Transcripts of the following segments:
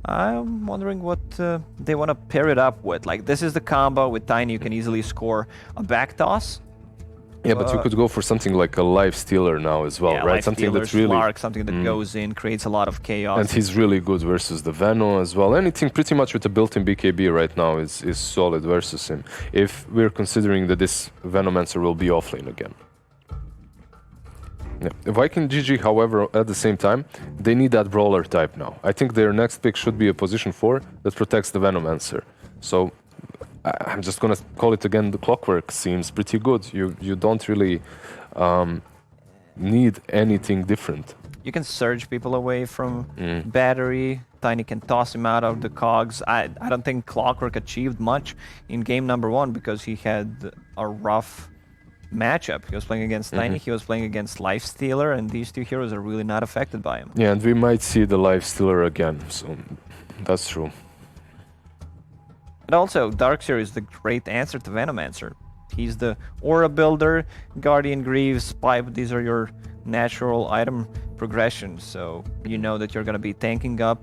I'm wondering what they want to pair it up with. Like, this is the combo. With Tiny, you can easily score a back toss. Yeah, but you could go for something like a life stealer now as well, Yeah, right? life Something stealer, that's really Slark, something that goes in, creates a lot of chaos. and he's really good versus the Veno as well. Anything pretty much with a built-in BKB right now is solid versus him. If we're considering that this Venomancer will be offlane again. Yeah. Viking GG, however, at the same time, they need that brawler type now. I think their next pick should be a position 4 that protects the Venomancer. So I'm just gonna call it again. The Clockwork seems pretty good. You don't really need anything different. You can surge people away from battery. Tiny can toss him out of the cogs. I don't think Clockwork achieved much in game number 1 because he had a rough matchup. He was playing against Tiny, he was playing against Lifestealer, and these two heroes are really not affected by him. Yeah, and we might see the Lifestealer again, so that's true. And also, Darkseer is the great answer to Venomancer. He's the Aura Builder, Guardian Greaves, Pipe, these are your natural item progressions, so you know that you're gonna be tanking up.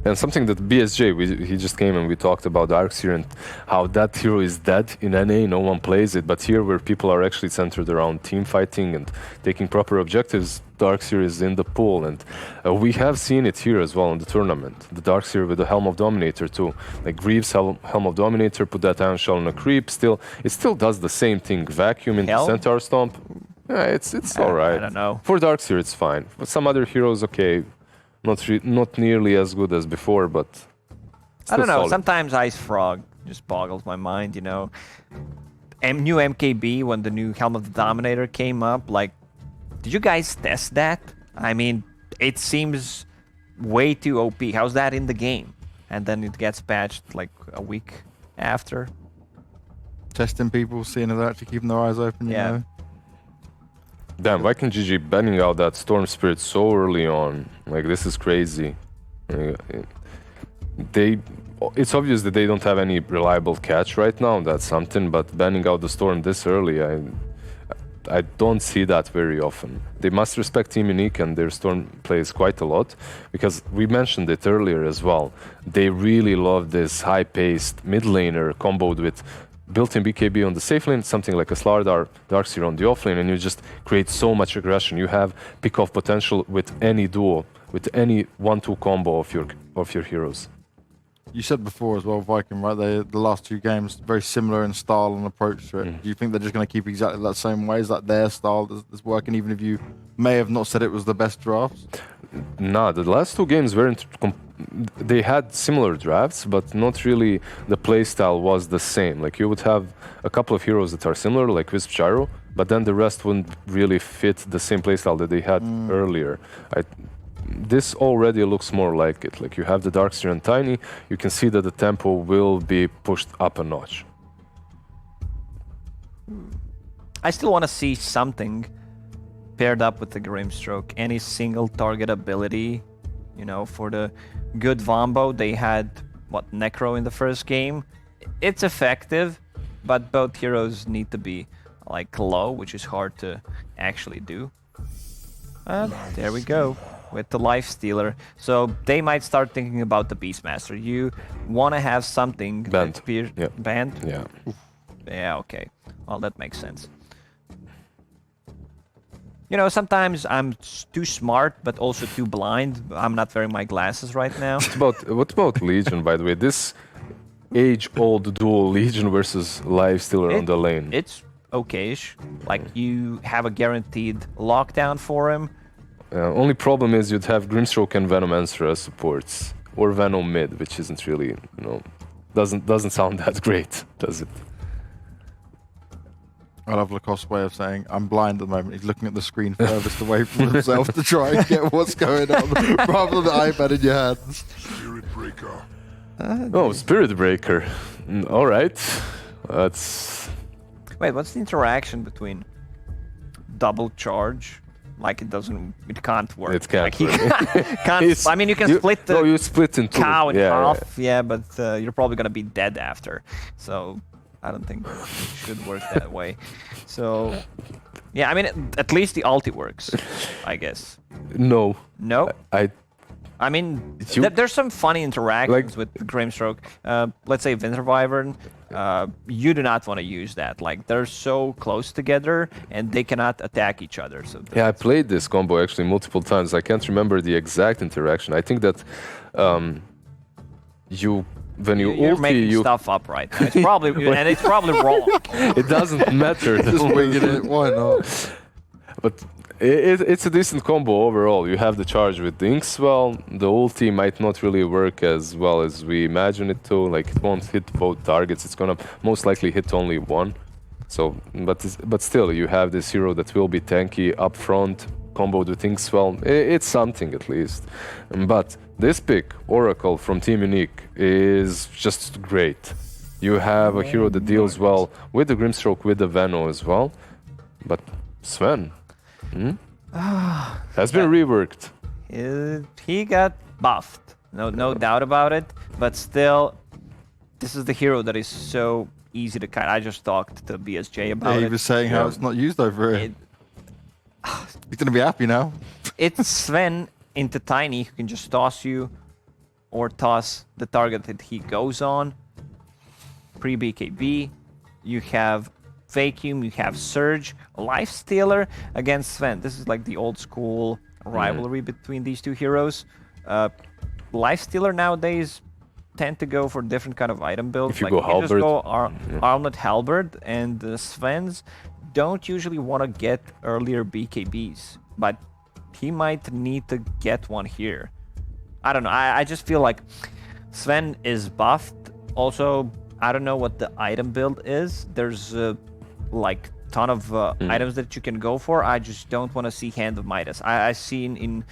And something that BSJ, he just came and we talked about Darkseer and how that hero is dead in NA, no one plays it, but here where people are actually centered around team fighting and taking proper objectives, Darkseer is in the pool, and we have seen it here as well in the tournament. The Darkseer with the Helm of Dominator too. Like Greaves, Helm of Dominator, put that Iron Shell on a creep, it still does the same thing. Vacuum into Centaur Stomp, yeah, it's alright. I don't know. For Darkseer it's fine, but some other heroes, okay, not nearly as good as before, but I don't know, solid. sometimes Ice Frog just boggles my mind, you know. New MKB, when the new Helm of the Dominator came up, like, did you guys test that? I mean, it seems way too OP. How's that in the game? And then it gets patched like a week after. Testing people, seeing if they're actually keeping their eyes open, you know. Damn, Viking GG banning out that Storm Spirit so early on. Like, this is crazy. It's obvious that they don't have any reliable catch right now, that's something, but banning out the Storm this early, I don't see that very often. They must respect Team Unique and their Storm plays quite a lot, because we mentioned it earlier as well. They really love this high-paced mid laner comboed with built-in BKB on the safe lane, something like a Slardar, Darkseer on the off lane, and you just create so much aggression. You have pick-off potential with any duo, with any 1-2 combo of your heroes. You said before as well, Viking, right? The last 2 games very similar in style and approach to it. Do you think they're just going to keep exactly that same way? Is that their style that's working, even if you may have not said it was the best drafts? No, the last 2 games weren't. They had similar drafts, but not really. The playstyle was the same. Like, you would have a couple of heroes that are similar, like Wisp Gyro, but then the rest wouldn't really fit the same playstyle that they had earlier. This already looks more like it. Like, you have the Darkseer and Tiny, you can see that the tempo will be pushed up a notch. I still want to see something paired up with the Grimstroke. Any single target ability, you know, for the good Vombo. They had, what, Necro in the first game. It's effective, but both heroes need to be, like, low, which is hard to actually do. And there we go, with the Lifestealer. So they might start thinking about the Beastmaster. You want to have something... Banned. Yeah. Banned? Yeah. Yeah, okay. Well, that makes sense. You know, sometimes I'm too smart, but also too blind. I'm not wearing my glasses right now. What about Legion, by the way? This age-old duel, Legion versus Lifestealer on the lane. It's okay-ish. Like, you have a guaranteed lockdown for him. Only problem is you'd have Grimstroke and Venomancer as supports. Or Venom mid, which isn't really, you know... Doesn't sound that great, does it? I love Lacoste's way of saying, I'm blind at the moment. He's looking at the screen furthest away from himself to try and get what's going on, rather than the iPad in your hands. Spirit Breaker. Oh, Spirit Breaker. All right. That's... Wait, what's the interaction between double charge? Like, it can't work. It can't like, he work. can't, I mean, you can split the you split in two. cow in half, yeah, but you're probably gonna be dead after. So I don't think it should work that way. So yeah, I mean, at least the ulti works, I guess. No. No? I mean, You- there's some funny interactions with the Grimstroke. Let's say Winter Wyvern, you do not want to use that. Like, they're so close together, and they cannot attack each other. So Yeah, I played this combo actually multiple times. I can't remember the exact interaction. I think that when you you're ulti, making you stuff up right now. It's probably and it's probably wrong. it doesn't matter. Just winging it. Why not? But it's a decent combo overall. You have the charge with the Inkswell. The ulti might not really work as well as we imagine it to. Like, it won't hit both targets. It's gonna most likely hit only one. So, but still, you have this hero that will be tanky up front, comboed with Inkswell. It's something at least. But this pick, Oracle from Team Unique, is just great. You have a hero that deals well with the Grimstroke, with the Veno as well. But Sven has been reworked. He got buffed. No doubt about it. But still, this is the hero that is so easy to cut. I just talked to BSJ about Yeah, he it. was saying how it's not used over here. He's gonna be happy now. It's Sven into Tiny who can just toss you or toss the target that he goes on. Pre-BKB, you have Vacuum, you have Surge, Lifestealer against Sven. This is like the old school rivalry between these two heroes. Lifestealer nowadays tend to go for different kind of item builds. If you like go you can just Halberd. go Armlet Halberd, and the Svens don't usually want to get earlier BKBs, but he might need to get one here. I don't know. I just feel like Sven is buffed. Also, I don't know what the item build is. There's like ton of items that you can go for. I just don't want to see Hand of Midas. I've seen in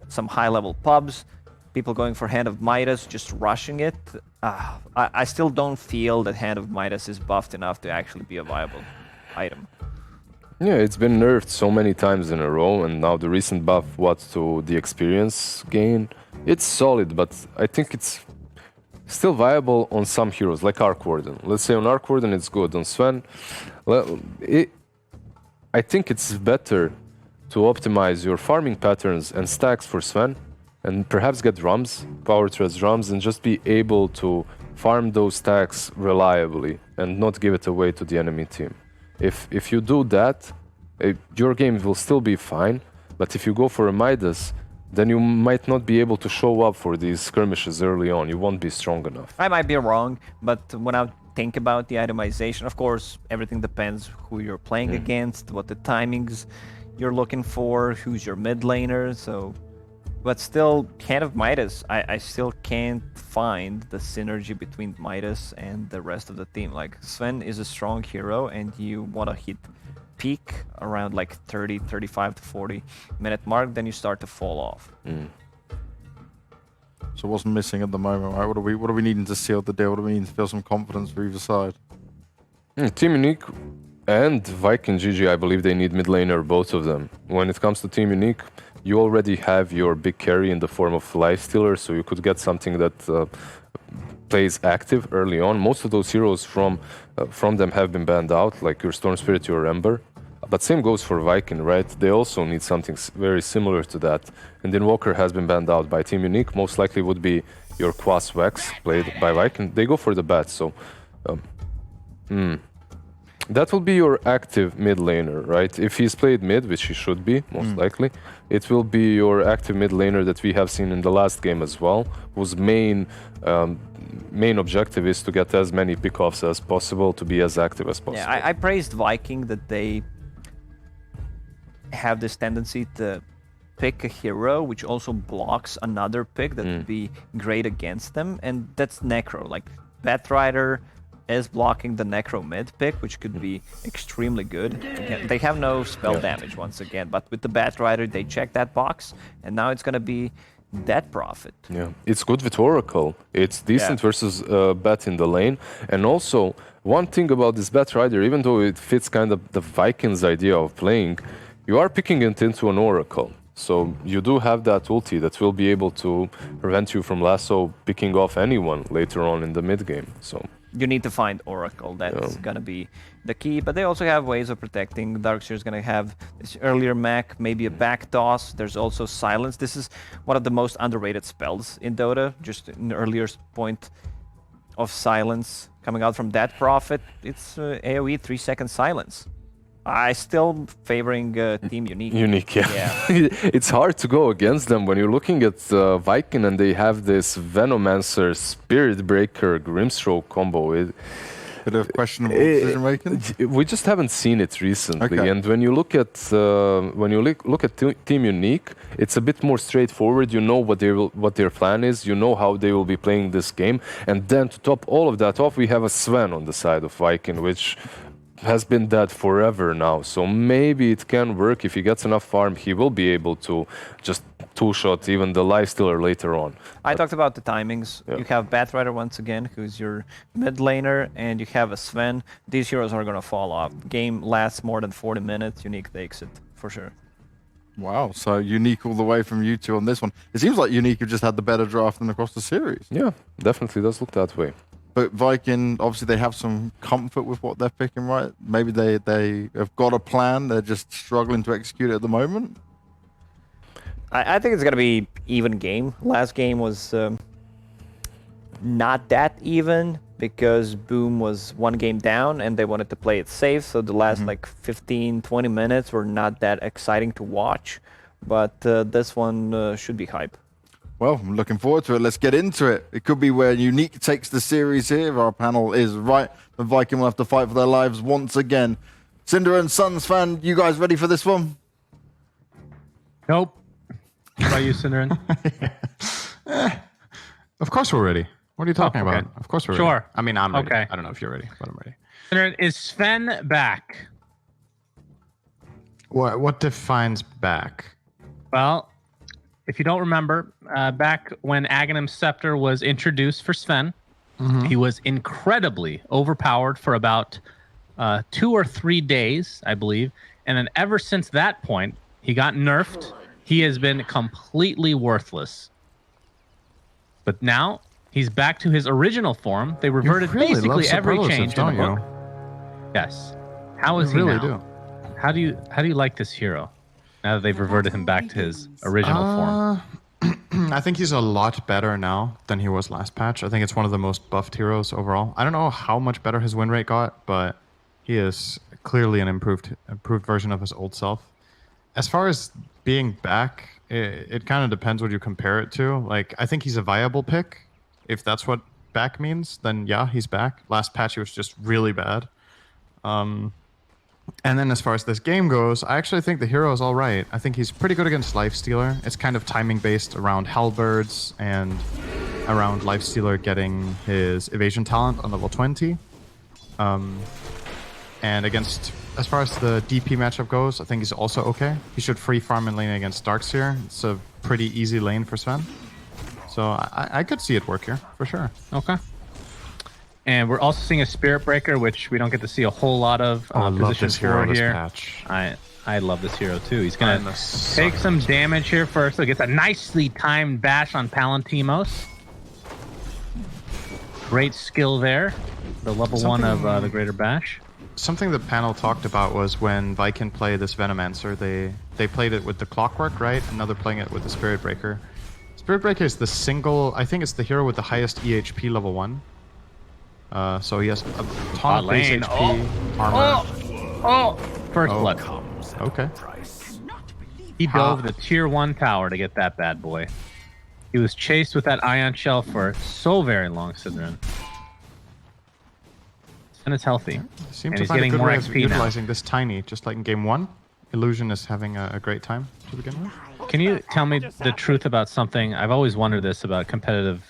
some high-level pubs people going for Hand of Midas, just rushing it. I still don't feel that Hand of Midas is buffed enough to actually be a viable item. Yeah, it's been nerfed so many times in a row, and now the recent buff, to the experience gain, it's solid, but I think it's still viable on some heroes, like Arc Warden. Let's say on Arc Warden it's good. On Sven, I think it's better to optimize your farming patterns and stacks for Sven, and perhaps get drums, power threads drums, and just be able to farm those stacks reliably and not give it away to the enemy team. If you do that, your game will still be fine, but if you go for a Midas, then you might not be able to show up for these skirmishes early on. You won't be strong enough. I might be wrong, but when I think about the itemization, of course, everything depends who you're playing against, what the timings you're looking for, who's your mid laner, so... But still, Hand of Midas, I still can't find the synergy between Midas and the rest of the team. Like, Sven is a strong hero, and you want to hit peak around like 30, 35 to 40 minute mark, then you start to fall off. So what's missing at the moment, right? What are we needing to seal the deal? What do we need to feel some confidence for either side? Team Unique and Viking GG, I believe they need mid laner, both of them. When it comes to Team Unique, you already have your big carry in the form of Lifestealer, so you could get something that plays active early on. Most of those heroes from them have been banned out, like your Storm Spirit, your Ember. But same goes for Viking, right? They also need something very similar to that. And then Walker has been banned out by Team Unique. Most likely would be your Quas Vex played by Viking. They go for the bat, so... That will be your active mid laner, right? If he's played mid, which he should be, most likely, it will be your active mid laner that we have seen in the last game as well, whose main objective is to get as many pickoffs as possible, to be as active as possible. Yeah, I praised Viking that they have this tendency to pick a hero which also blocks another pick that would be great against them, and that's Necro. Like, Batrider is blocking the Necro mid pick, which could be extremely good. Again, they have no spell damage once again, but with the Batrider they check that box, and now it's gonna be Dead Prophet. Yeah, it's good with Oracle. It's decent versus Bat in the lane. And also, one thing about this Batrider, even though it fits kind of the Vikings' idea of playing, you are picking it into an Oracle. So you do have that ulti that will be able to prevent you from lasso picking off anyone later on in the mid game. So you need to find Oracle. That's gonna be the key. But they also have ways of protecting. Darkseer's gonna have this earlier mech, maybe a back toss. There's also silence. This is one of the most underrated spells in Dota. Just an earlier point of silence coming out from that Prophet. It's AoE 3-second silence. I still favoring Team Unique. Unique, yeah. It's hard to go against them when you're looking at Viking and they have this Venomancer, Spirit Breaker, Grimstroke combo. Bit of questionable decision making. We just haven't seen it recently, Okay. and when you look at Team Unique, it's a bit more straightforward. You know what their plan is. You know how they will be playing this game, and then to top all of that off, we have a Sven on the side of Viking, which has been dead forever now. So maybe it can work. If he gets enough farm, he will be able to just two-shot even the Lifestealer later on. I talked about the timings. Yeah. You have Batrider once again, who's your mid laner, and you have a Sven. These heroes are going to fall off. Game lasts more than 40 minutes. Unique takes it, for sure. Wow, so Unique all the way from you two on this one. It seems like Unique have just had the better draft than across the series. Yeah, definitely does look that way. But Viking, obviously they have some comfort with what they're picking, right? Maybe they have got a plan. They're just struggling to execute it at the moment. I think it's going to be even game. Last game was not that even because Boom was one game down and they wanted to play it safe. So the last like 15, 20 minutes were not that exciting to watch. But this one should be hype. Well, I'm looking forward to it. Let's get into it. It could be where Unique takes the series here. If our panel is right, the Viking will have to fight for their lives once again. Cinder and Sons fan, you guys ready for this one? Nope. What about you, Cinderin? Of course we're ready. What are you talking okay. about? Of course we're ready. Sure. I mean, I'm ready. Okay. I don't know if you're ready, but I'm ready. Cinderin, is Sven back? What defines back? Well, if you don't remember, back when Aghanim's Scepter was introduced for Sven, he was incredibly overpowered for about 2 or 3 days, I believe. And then ever since that point, he got nerfed. He has been completely worthless. But now he's back to his original form. They reverted really basically love every superlatives, change in the don't book. Yes. How is You he really now? do. How do you like this hero? Now that they've reverted him back to his original form. I think he's a lot better now than he was last patch. I think it's one of the most buffed heroes overall. I don't know how much better his win rate got, but he is clearly an improved version of his old self. As far as being back, it kind of depends what you compare it to. Like, I think he's a viable pick. If that's what back means, then yeah, he's back. Last patch he was just really bad. And then as far as this game goes, I actually think the hero is all right. I think he's pretty good against Lifestealer. It's kind of timing based around Halberds and around Lifestealer getting his evasion talent on level 20. And against, as far as the DP matchup goes, I think he's also okay. He should free farm and lane against Darkseer. It's a pretty easy lane for Sven. So I could see it work here, for sure. Okay. And we're also seeing a Spirit Breaker, which we don't get to see a whole lot of. I love Position this hero 4 this here. patch. I love this hero too. He's gonna I'm a take sucker. some damage here first. So he gets a nicely timed bash on Palantimos. Great skill there. The level 1 of the Greater Bash. Something the panel talked about was when Viking played this Venomancer, they played it with the Clockwork, right? And now they're playing it with the Spirit Breaker. Spirit Breaker is the single, I think it's the hero with the highest EHP level 1. So he has a ton of base lane. HP, armor. First Oh. blood. Okay. He dove the tier 1 tower to get that bad boy. He was chased with that Ion Shell for so very long, Sidran. And it's healthy. Seem And to he's find a getting good more way of XP now. utilizing this tiny, just like in game 1. Illusion is having a great time to begin with. Can you tell me the truth about something? I've always wondered this about competitive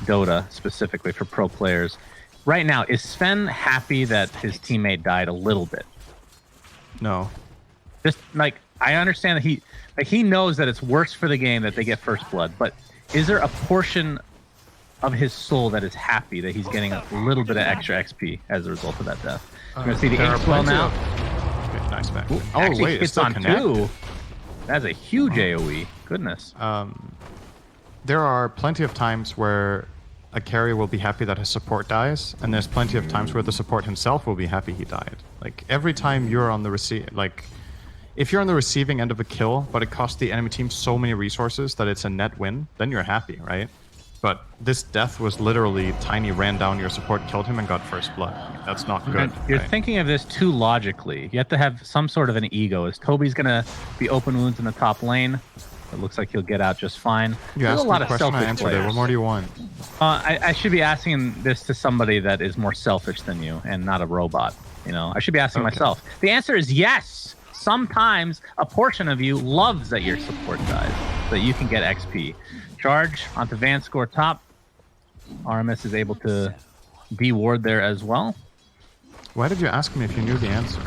Dota, specifically for pro players. Right now, is Sven happy that his teammate died a little bit? No. Just like, I understand that he knows that it's worse for the game that they get first blood, but is there a portion of his soul that is happy that he's getting a little bit of extra XP as a result of that death? You're gonna see the There are ink swell plenty now. Okay, nice back. Actually wait, it's hits still on connect. 2. That's a huge AoE. Goodness. There are plenty of times where a carry will be happy that his support dies, and there's plenty of times where the support himself will be happy he died. Like every time you're on the if you're on the receiving end of a kill, but it costs the enemy team so many resources that it's a net win, then you're happy, right? But this death was literally Tiny ran down your support, killed him, and got first blood. That's not good. You're right? thinking of this too logically. You have to have some sort of an ego. Is Toby's going to be open wounds in the top lane? It looks like he'll get out just fine. You There's asked a lot me a of question, I selfish answered it. players. What more do you want? I should be asking this to somebody that is more selfish than you and not a robot. You know, I should be asking myself. The answer is yes. Sometimes a portion of you loves that your support dies, so that you can get XP. Charge onto Vanscore top. RMS is able to de-ward there as well. Why did you ask me if you knew the answer?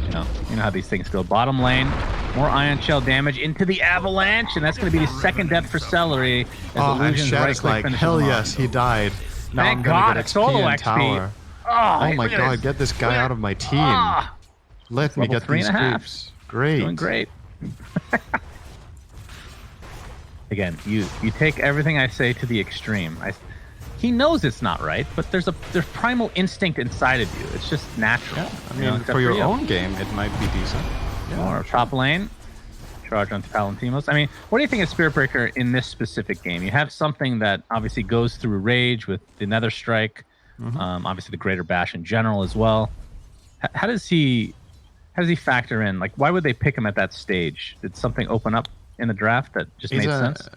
You know how these things go. Bottom lane, more Ion Shell damage into the Avalanche, and that's going to be the second death for Celery. As And Illusion's Shad right is click like, finishes hell him yes, off. he died. Now Thank I'm gonna God, get a solo XP and XP. tower. Oh my god, get this guy out of my team. Let me Level get these 3.5. creeps. Great. Doing great. Again, you take everything I say to the extreme. He knows it's not right, but there's primal instinct inside of you. It's just natural. Yeah, I mean, for your own game, it might be decent. Or top lane, charge onto Palantimos. I mean, what do you think of Spirit Breaker in this specific game? You have something that obviously goes through Rage with the Nether Strike, obviously the Greater Bash in general as well. How does he factor in? Like, why would they pick him at that stage? Did something open up in the draft that just made sense?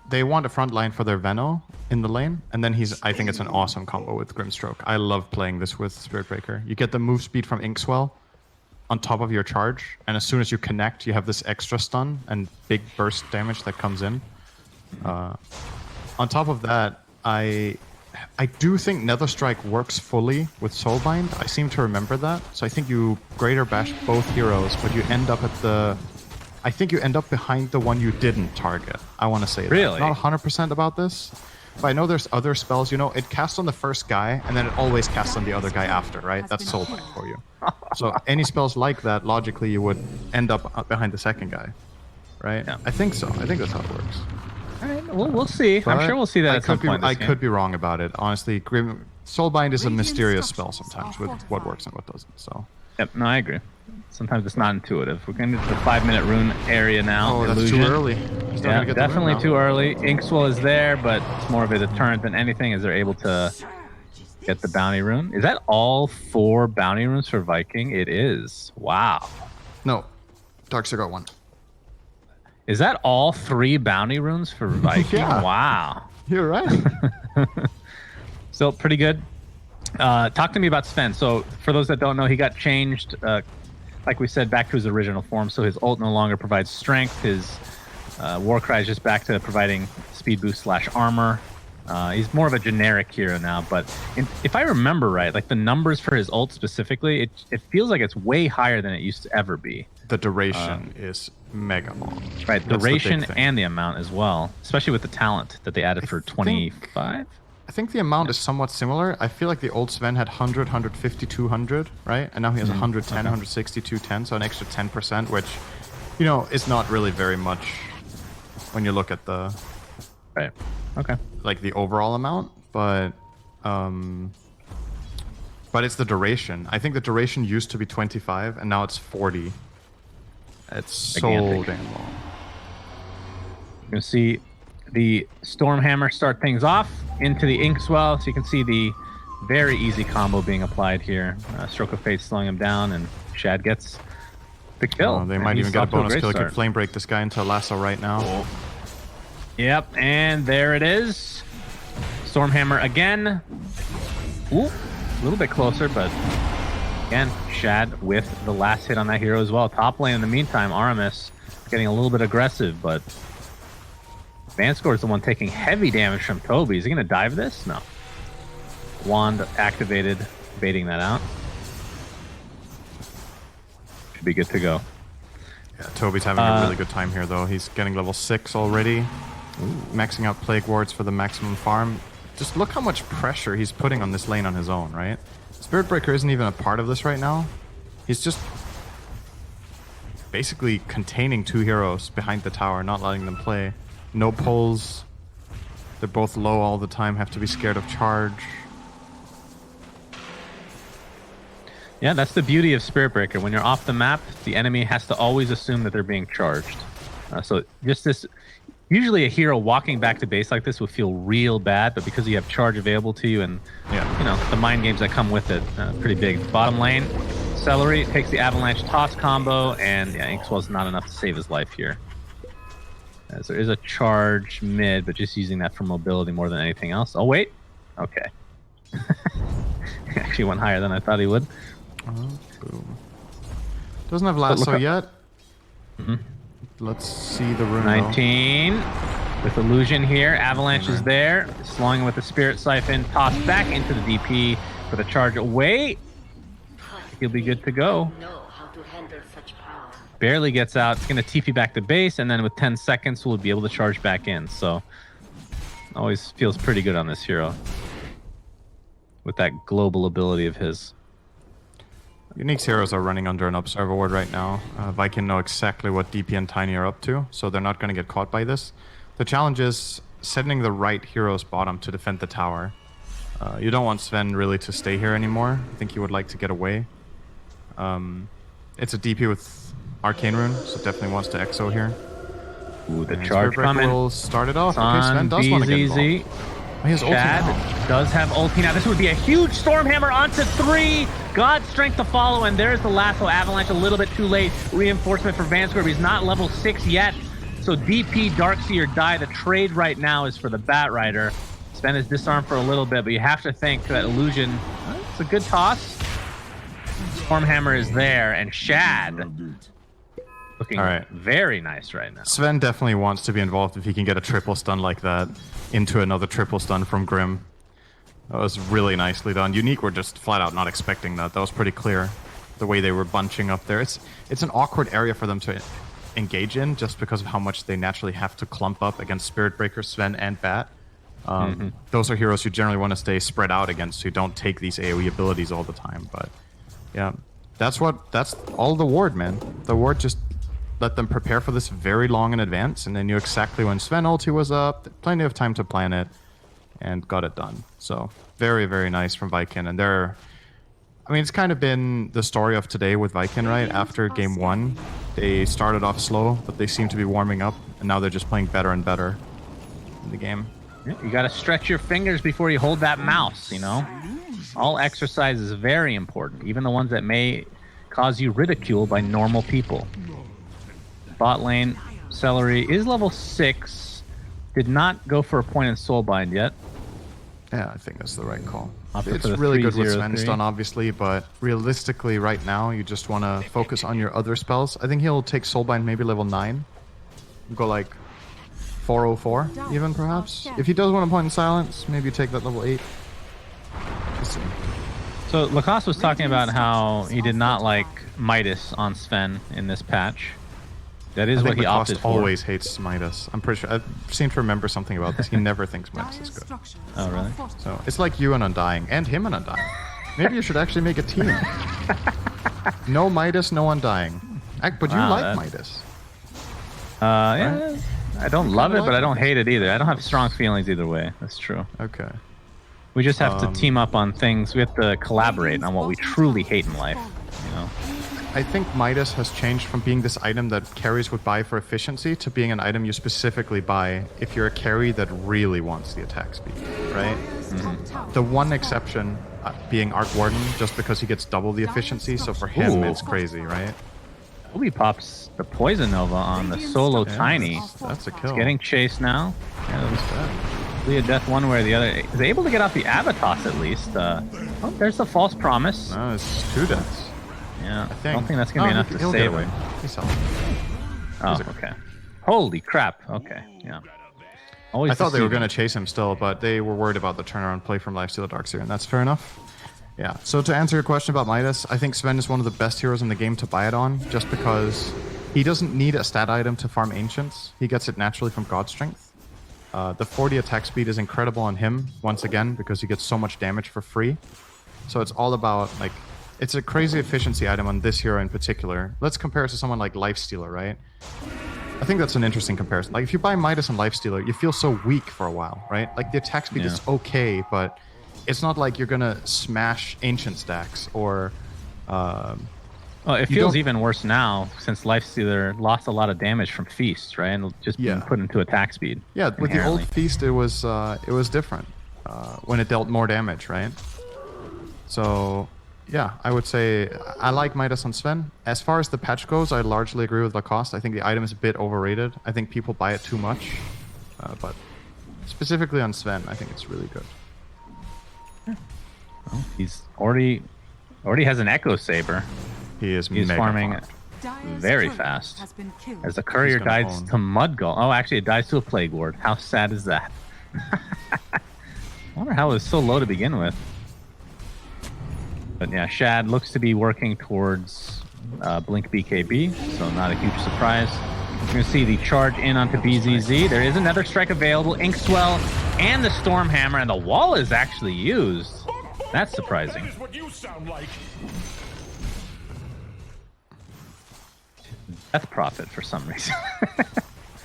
They want a front line for their Veno in the lane, and then I think it's an awesome combo with Grimstroke. I love playing this with Spirit Breaker. You get the move speed from Inkswell on top of your charge, and as soon as you connect, you have this extra stun and big burst damage that comes in. On top of that, I do think Nether Strike works fully with Soulbind. I seem to remember that. So I think you Greater Bash both heroes, but you end up I think you end up behind the one you didn't target. I want to say that. Really? Not 100% about this, but I know there's other spells. You know, it casts on the first guy, and then it always casts on the other guy after, right? That's Soulbind for you. So any spells like that, logically, you would end up behind the second guy, right? Yeah. I think so. I think that's how it works. All right, we'll see. I'm But sure we'll see that at some point. I could be wrong about it. Honestly, Soulbind is a mysterious spell sometimes with what works and what doesn't. So. Yep, no, I agree. Sometimes it's not intuitive. We're going to the 5-minute rune area now. Oh, that's Illusion. too early. He's not Yeah, gonna get the rune definitely now. too early. Inkswell is there, but it's more of a deterrent than anything as they're able to get the bounty rune. Is that all 4 bounty runes for Viking? It is. Wow. No, Darkseer got 1. Is that all 3 bounty runes for Viking? Yeah. Wow. You're right. Still pretty good. Talk to me about Sven. So for those that don't know, he got changed, like we said, back to his original form. So his ult no longer provides strength. His Warcry is just back to providing speed boost / armor. He's more of a generic hero now. But if I remember right, like the numbers for his ult specifically, it feels like it's way higher than it used to ever be. The duration is mega long. Right, That's the big duration thing. and the amount as well, especially with the talent that they added for 25. I think the amount is somewhat similar. I feel like the old Sven had 100, 150, 200, right? And now he has 110, 160, 210, so an extra 10%, which, you know, is not really very much when you look at the Right. Okay. like the overall amount, but it's the duration. I think the duration used to be 25, and now it's 40. It's so Gigantic. damn long. You can see the Stormhammer start things off into the Inkswell, so you can see the very easy combo being applied here. Stroke of Fate slowing him down, and Shad gets the kill. They And might he's even get a off to bonus great kill. He start. could flame break this guy into a lasso right now. Yep, and there it is. Stormhammer again. Ooh, a little bit closer, but again, Shad with the last hit on that hero as well. Top lane in the meantime, Aramis getting a little bit aggressive, but Vanscore is the one taking heavy damage from Toby. Is he going to dive this? No. Wand activated, baiting that out. Should be good to go. Yeah, Toby's having a really good time here, though. He's getting level 6 already. Maxing out Plague Wards for the maximum farm. Just look how much pressure he's putting on this lane on his own, right? Spirit Breaker isn't even a part of this right now. He's just basically containing 2 heroes behind the tower, not letting them play. No pulls. They're both low all the time, have to be scared of charge. Yeah, that's the beauty of Spirit Breaker. When you're off the map, the enemy has to always assume that they're being charged. So just this, usually a hero walking back to base like this would feel real bad, but because you have charge available to you and you know the mind games that come with it, pretty big. Bottom lane, Celery takes the Avalanche toss combo, and yeah, Inkswell's not enough to save his life here. As there is a charge mid, but just using that for mobility more than anything else. Oh wait, okay. He actually went higher than I thought he would. Boom. Doesn't have lasso yet. Let's see the rune. 19 with illusion here. Avalanche is there, slowing with the Spirit Siphon. Tossed back into the DP for the charge away. He'll be good to go. Barely gets out. It's going to TP back to base, and then with 10 seconds, we'll be able to charge back in. So, always feels pretty good on this hero with that global ability of his. Unique's heroes are running under an Observer Ward right now. Viking know exactly what DP and Tiny are up to, so they're not going to get caught by this. The challenge is sending the right heroes bottom to defend the tower. You don't want Sven really to stay here anymore. I think he would like to get away. It's a DP with Arcane Rune, so definitely wants to EXO here. Ooh, the And charge coming. will start it off. Okay, Sven does want to get involved. He has ulti Chad now. does have ulti now. This would be a huge Stormhammer onto 3. God's strength to follow, and there's the lasso. Avalanche a little bit too late. Reinforcement for Vansquare. He's not level 6 yet. So DP, Darkseer die. The trade right now is for the Bat Rider. Sven is disarmed for a little bit, but you have to think that illusion. It's a good toss. Stormhammer is there, and Shad looking very nice right now. Sven definitely wants to be involved if he can get a triple stun like that into another triple stun from Grim. That was really nicely done. Unique were just flat out not expecting that. That was pretty clear, the way they were bunching up there. It's an awkward area for them to engage in just because of how much they naturally have to clump up against Spirit Breaker, Sven, and Bat. Those are heroes you generally want to stay spread out against, so you don't take these AoE abilities all the time. But yeah, that's all the ward, man. The ward just let them prepare for this very long in advance, and they knew exactly when Sven ulti was up, plenty of time to plan it, and got it done. So very, very nice from Viking. And I mean, it's kind of been the story of today with Viking, right? After game 1, they started off slow, but they seem to be warming up, and now they're just playing better and better in the game. Yeah, you got to stretch your fingers before you hold that mouse, you know? All exercise is very important, even the ones that may cause you ridicule by normal people. Bot lane, Celery is level 6. Did not go for a point in Soulbind yet. Yeah, I think that's the right call. Opted It's for the really good what 3-0-3. Sven's done, obviously, but realistically, right now, you just want to focus on your other spells. I think he'll take Soulbind maybe level 9. Go like 404, even perhaps. If he does want to point in silence, maybe take that level 8. Let's see. So Lacoste was talking about how he did not like Midas on Sven in this patch. That is what he opted for. Always hates Midas. I'm pretty sure. I seem to remember something about this. He never thinks Midas is good. Oh, really? So it's like you and Undying, and him and Undying. Maybe you should actually make a team. No Midas, no Undying. But you like Midas. Yeah. I don't love it, but I don't hate it either. I don't have strong feelings either way. That's true. Okay. We just have to team up on things. We have to collaborate on what we truly hate in life. You know. I think Midas has changed from being this item that carries would buy for efficiency to being an item you specifically buy if you're a carry that really wants the attack speed, right? The one exception being Arc Warden, just because he gets double the efficiency, so for him it's crazy, right? He pops the Poison Nova on the solo Tiny. That's a kill. He's getting chased now. Yeah, that was dead. Be a death one way or the other. He's able to get off the Avatos at least. Oh, there's the false promise. No, it's 2 deaths. Yeah, I don't think that's going to be enough to save him. He's okay. Holy crap. Okay, yeah. Always I thought they were going to chase him still, but they were worried about the turnaround play from Lifesteal Darkseer, and that's fair enough. Yeah, so to answer your question about Midas, I think Sven is one of the best heroes in the game to buy it on, just because he doesn't need a stat item to farm Ancients. He gets it naturally from God Strength. The 40 attack speed is incredible on him, once again, because he gets so much damage for free. So it's all about, like, it's a crazy efficiency item on this hero in particular. Let's compare it to someone like Lifestealer, right? I think that's an interesting comparison. Like if you buy Midas and Lifestealer, you feel so weak for a while, right? Like the attack speed is okay, but it's not like you're gonna smash ancient stacks or. Well, it feels even worse now since Lifestealer lost a lot of damage from Feast, right? And just being put into attack speed. Yeah, with the old Feast, it was different when it dealt more damage, right? So, yeah, I would say I like Midas on Sven. As far as the patch goes, I largely agree with Lacoste. I think the item is a bit overrated. I think people buy it too much, but specifically on Sven, I think it's really good. Well, he's already has an Echo Saber. He's farming very fast. As the courier dies to Mudgull. Oh, actually, it dies to a Plague Ward. How sad is that? I wonder how it was so low to begin with. But yeah, Shad looks to be working towards Blink BKB, so not a huge surprise. You're going to see the charge in onto BZZ. There is another strike available, Inkswell and the Stormhammer, and the wall is actually used. That's surprising. Death Prophet for some reason.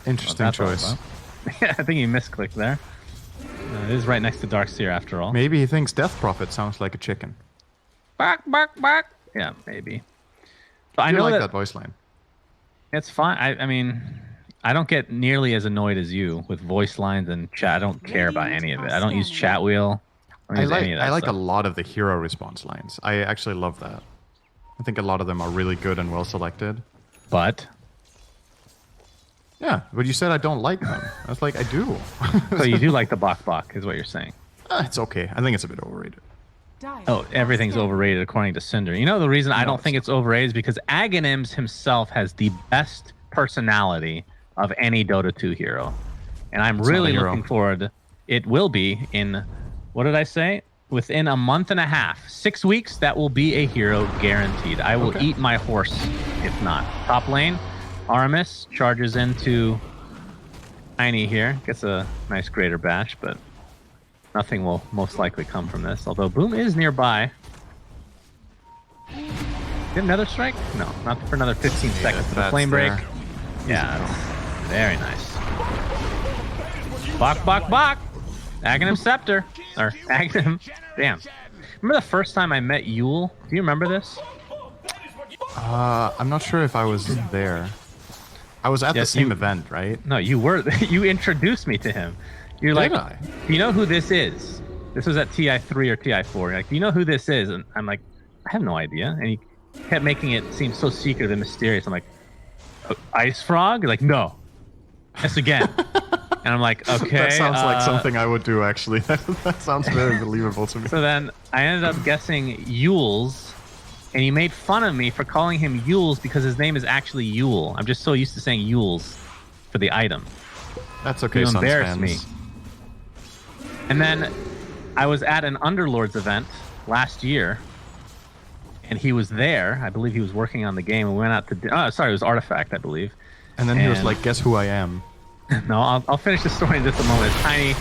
Interesting choice. Yeah, I think he misclicked there. It is right next to Darkseer after all. Maybe he thinks Death Prophet sounds like a chicken. Bark, bark, bark. Yeah, maybe. But I know like that voice line. It's fine. I mean, I don't get nearly as annoyed as you with voice lines and chat. I don't care about any of it. I don't use chat wheel. I like a lot of the hero response lines. I actually love that. I think a lot of them are really good and well selected. But yeah, but you said I don't like them. I was like, I do. So you do like the Bok Bok, is what you're saying? It's okay. I think it's a bit overrated. Oh, everything's overrated according to Cinder. You know the reason I don't think it's overrated is because Aghanims himself has the best personality of any Dota 2 hero. And I'm really looking forward. It will be in, what did I say? Within a month and a half. 6 weeks, that will be a hero guaranteed. I will eat my horse if not. Top lane, Aramis charges into Tiny here. Gets a nice greater bash, but nothing will most likely come from this. Although Boom is nearby. Get another strike? No, not for another 15 seconds. The flame break. Yeah, that's very nice. Bok, bok, bok! Aghanim Scepter. Or Aghanim. Damn. Remember the first time I met Yule? Do you remember this? I'm not sure if I was there. I was at the same event, right? No, you were. You introduced me to him. You're like, do you know who this is? This was at TI3 or TI4. You're like, do you know who this is? And I'm like, I have no idea. And he kept making it seem so secretive and mysterious. I'm like, Ice Frog? You're like, no. Yes, again. And I'm like, okay. That sounds like something I would do, actually. That sounds very believable to me. So then I ended up guessing Yules, and he made fun of me for calling him Yules because his name is actually Yule. I'm just so used to saying Yules for the item. That's okay, You Suns embarrassed fans. me. And then I was at an Underlords event last year, and he was there. I believe he was working on the game, and we went out to... it was Artifact, I believe. And then he was like, guess who I am? No, I'll finish the story in just a moment. Tiny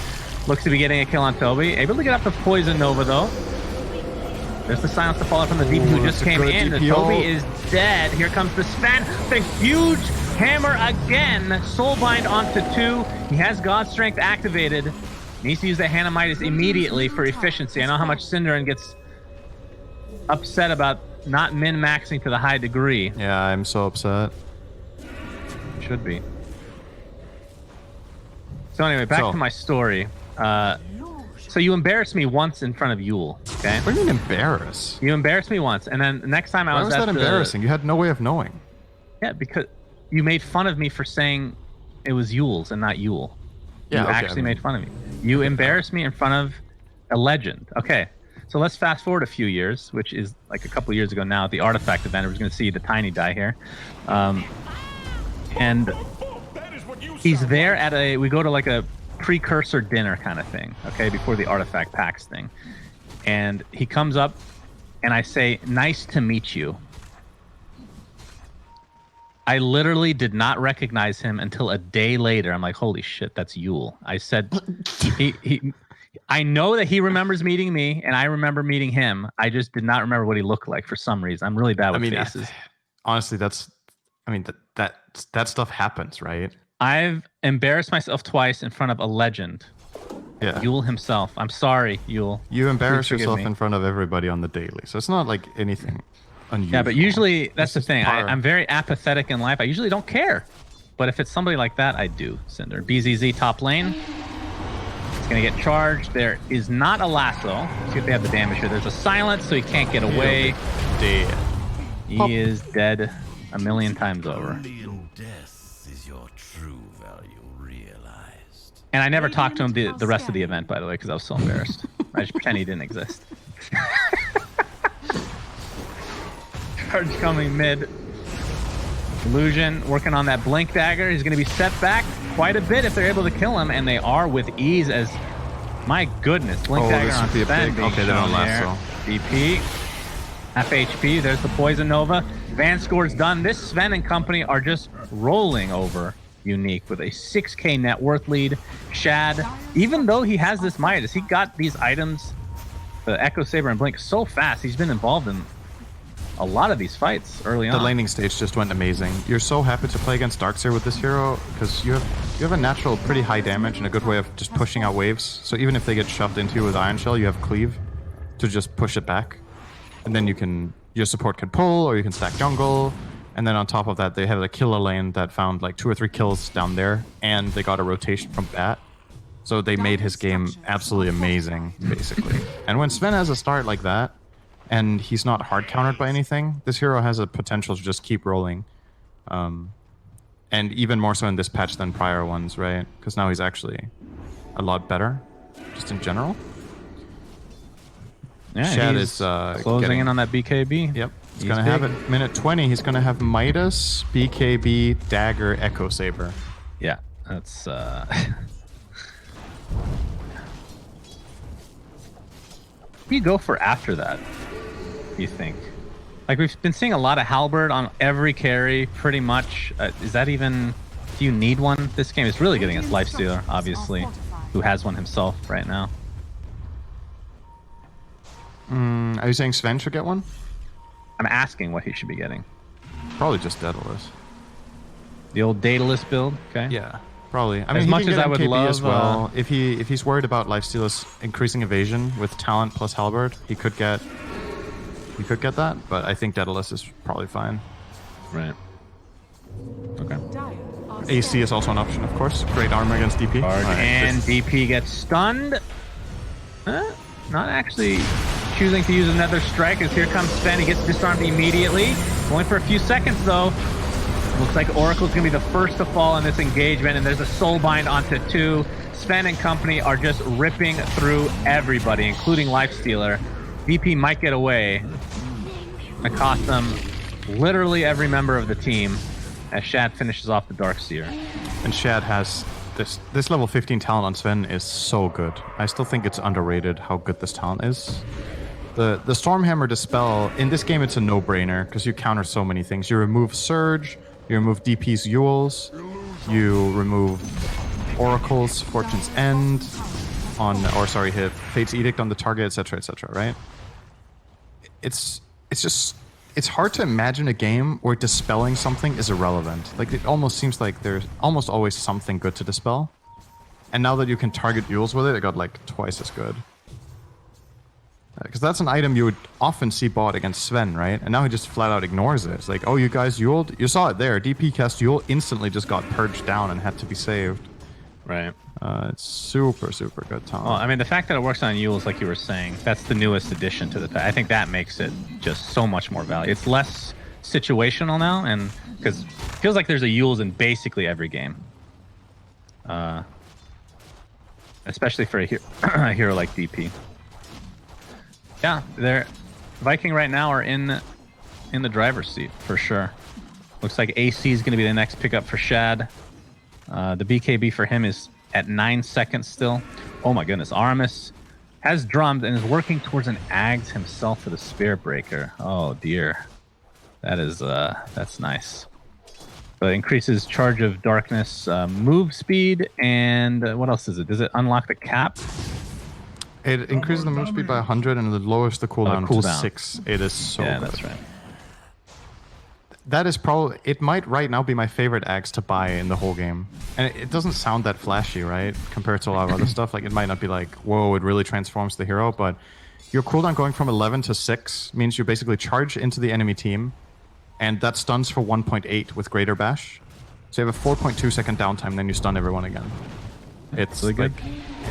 looks to be getting a kill on Toby. Able to get up to Poison Nova, though. There's the silence to follow from the DP who just came in. Toby is dead. Here comes the Sven. The huge hammer again. Soulbind onto 2. He has God Strength activated. Needs to use the Hannah Midas immediately for efficiency. I know how much Cinderin gets upset about not min-maxing to the high degree. Yeah, I'm so upset. Should be. So anyway, back to my story. So you embarrassed me once in front of Yule, okay? What do you mean embarrass? You embarrassed me once, and then the next time Why was that embarrassing? You had no way of knowing. Yeah, because you made fun of me for saying it was Yule's and not Yule. Yeah, you actually made fun of me. You embarrassed me in front of a legend. Okay, so let's fast forward a few years, which is like a couple years ago now at the Artifact event. We're going to see the Tiny die here. And he's there at we go to like a precursor dinner kind of thing, okay, before the Artifact PAX thing. And he comes up and I say, nice to meet you. I literally did not recognize him until a day later. I'm like, holy shit, that's Yule. I said, I know that he remembers meeting me and I remember meeting him. I just did not remember what he looked like for some reason. I'm really bad with faces. Honestly, that's I mean, that stuff happens, right? I've embarrassed myself twice in front of a legend. Yeah. Yule himself. I'm sorry, Yule. You embarrass Please forgive yourself me. in front of everybody on the daily, so it's not like anything unusual. Yeah, but usually that's the thing. par. I'm very apathetic in life. I usually don't care. But if it's somebody like that, I do. Cinder. BZZ top lane. It's going to get charged. There is not a lasso. See if they have the damage here. There's a silence, so he can't get away. Dead. He is dead a million times over. Only in death is your true value realized. And I never talked to him the rest of the event, by the way, because I was so embarrassed. I just pretend he didn't exist. Charge coming mid. Illusion working on that blink dagger. He's going to be set back quite a bit if they're able to kill him, and they are with ease. As my goodness, blink dagger this on would be a Sven big. being Okay, they don't shown lasso. there. DP, FHP. There's the poison nova. Van score's done. This Sven and company are just rolling over Unique with a 6k net worth lead. Shad, even though he has this Midas, he got these items, the Echo Saber and Blink, so fast. He's been involved in a lot of these fights early on. The laning stage just went amazing. You're so happy to play against Darkseer with this hero because you have a natural pretty high damage and a good way of just pushing out waves. So even if they get shoved into you with Iron Shell, you have Cleave to just push it back. And then your support can pull or you can stack jungle. And then on top of that, they have a killer lane that found like 2 or 3 kills down there, and they got a rotation from Bat. So they made his game absolutely amazing, basically. And when Sven has a start like that, and he's not hard countered by anything, this hero has a potential to just keep rolling. And even more so in this patch than prior ones, right? Because now he's actually a lot better, just in general. Yeah, Shad he's is closing in on that BKB. Yep. He's He's going to have big. it minute 20. He's going to have Midas, BKB, Dagger, Echo Saber. Yeah, that's you go for after that, you think? Like, we've been seeing a lot of Halberd on every carry, pretty much. Is that even... Do you need one this game? It's really good against Lifestealer, obviously, who has one himself right now. Are you saying Sven should get one? I'm asking what he should be getting. Probably just Daedalus. The old Daedalus build, okay? Yeah, probably. I mean, As he much can as get I would MKB love, as well. If he's worried about Lifestealer's increasing evasion with talent plus Halberd, he could get that. But I think Daedalus is probably fine. Right. Okay. AC is also an option, of course. Great armor against DP. Charge, Alright, and this- DP gets stunned. Not actually choosing to use another strike, as here comes Sven. He gets disarmed immediately. Only for a few seconds, though. Looks like Oracle's going to be the first to fall in this engagement, and there's a soulbind onto 2. Sven and company are just ripping through everybody, including Lifestealer. DP might get away. It cost them literally every member of the team as Shad finishes off the Darkseer. And Shad has this level 15 talent on Sven is so good. I still think it's underrated how good this talent is. The Stormhammer Dispel, in this game it's a no-brainer because you counter so many things. You remove Surge, you remove DP's Yules, you remove Oracle's Fortune's End hit Fate's Edict on the target, etc., right? It's hard to imagine a game where dispelling something is irrelevant. Like, it almost seems like there's almost always something good to dispel. And now that you can target Yules with it got like twice as good. Because that's an item you would often see bought against Sven, right? And now he just flat out ignores it. It's like, oh, you guys Yuled? You saw it there. DP cast Yule instantly just got purged down and had to be saved. Right. It's super, super good talent. Well, I mean, the fact that it works on Yules, like you were saying, that's the newest addition to the pack. I think that makes it just so much more value. It's less situational now, and because it feels like there's a Yules in basically every game. Especially for a hero like DP. Yeah, they're Viking right now are in the driver's seat for sure. Looks like AC is going to be the next pickup for Shad. The BKB for him is at 9 seconds still. Oh my goodness, Aramis has drummed and is working towards an Ags himself for the Spirit Breaker. Oh dear, that is that's nice. But it increases Charge of Darkness, move speed, and what else is it? Does it unlock the cap? It increases the move speed by 100 and it lowers the cooldown, to cooldown. 6. It is so Yeah, good. that's right. that is probably, it might right now be my favorite axe to buy in the whole game. And it doesn't sound that flashy, right? Compared to a lot of other stuff. Like, it might not be like, whoa, it really transforms the hero, but your cooldown going from 11 to 6 means you basically charge into the enemy team, and that stuns for 1.8 with Greater Bash. So you have a 4.2 second downtime, then you stun everyone again. It's really good.